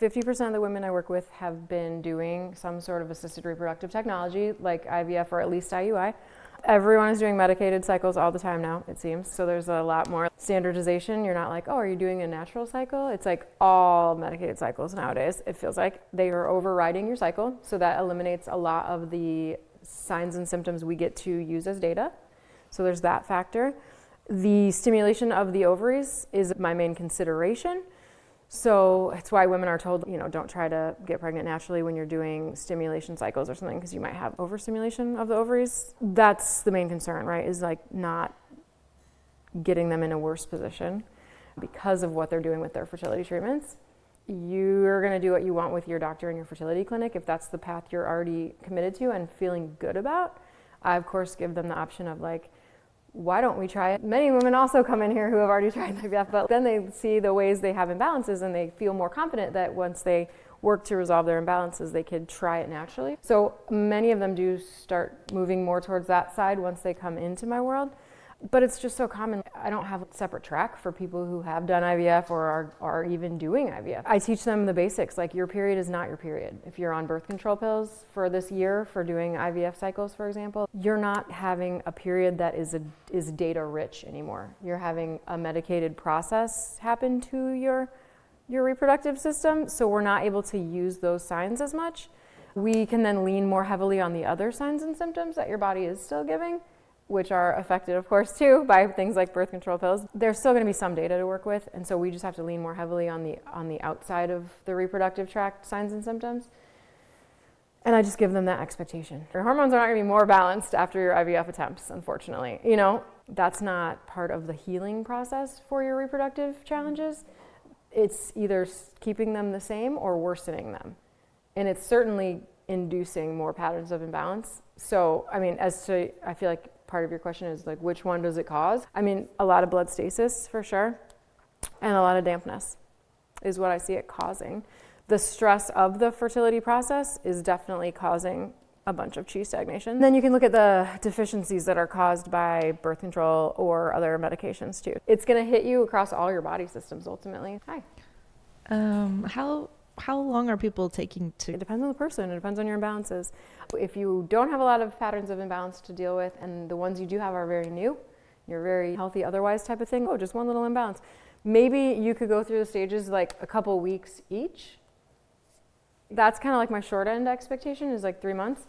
50% of the women I work with have been doing some sort of assisted reproductive technology like IVF or at least IUI. Everyone is doing medicated cycles all the time now, it seems. So there's a lot more standardization. You're not like, oh, are you doing a natural cycle? It's like all medicated cycles nowadays. It feels like they are overriding your cycle. So that eliminates a lot of the signs and symptoms we get to use as data. So there's that factor. The stimulation of the ovaries is my main consideration. So it's why women are told, don't try to get pregnant naturally when you're doing stimulation cycles or something, because you might have overstimulation of the ovaries. That's the main concern, right? Is like not getting them in a worse position because of what they're doing with their fertility treatments. You're going to do what you want with your doctor and your fertility clinic if that's the path you're already committed to and feeling good about. I, of course, give them the option of like, why don't we try it? Many women also come in here who have already tried IVF, but then they see the ways they have imbalances and they feel more confident that once they work to resolve their imbalances, they could try it naturally. So many of them do start moving more towards that side once they come into my world. But it's just so common. I don't have a separate track for people who have done IVF or are even doing IVF. I teach them the basics, like your period is not your period. If you're on birth control pills for this year for doing IVF cycles, for example, you're not having a period that is data rich anymore. You're having a medicated process happen to your reproductive system, so we're not able to use those signs as much. We can then lean more heavily on the other signs and symptoms that your body is still giving, which are affected, of course, too, by things like birth control pills. There's still going to be some data to work with, and so we just have to lean more heavily on the outside of the reproductive tract signs and symptoms. And I just give them that expectation. Your hormones are not going to be more balanced after your IVF attempts, unfortunately. That's not part of the healing process for your reproductive challenges. It's either keeping them the same or worsening them. And it's certainly inducing more patterns of imbalance. So, I feel like part of your question is like, which one does it cause? A lot of blood stasis for sure, and a lot of dampness is what I see it causing. The stress of the fertility process is definitely causing a bunch of chi stagnation. Then you can look at the deficiencies that are caused by birth control or other medications too. It's going to hit you across all your body systems ultimately. Hi. How long are people taking to? It depends on the person. It depends on your imbalances. If you don't have a lot of patterns of imbalance to deal with, and the ones you do have are very new, you're very healthy otherwise type of thing, just one little imbalance. Maybe you could go through the stages like a couple weeks each. That's kind of like my short end expectation is like 3 months.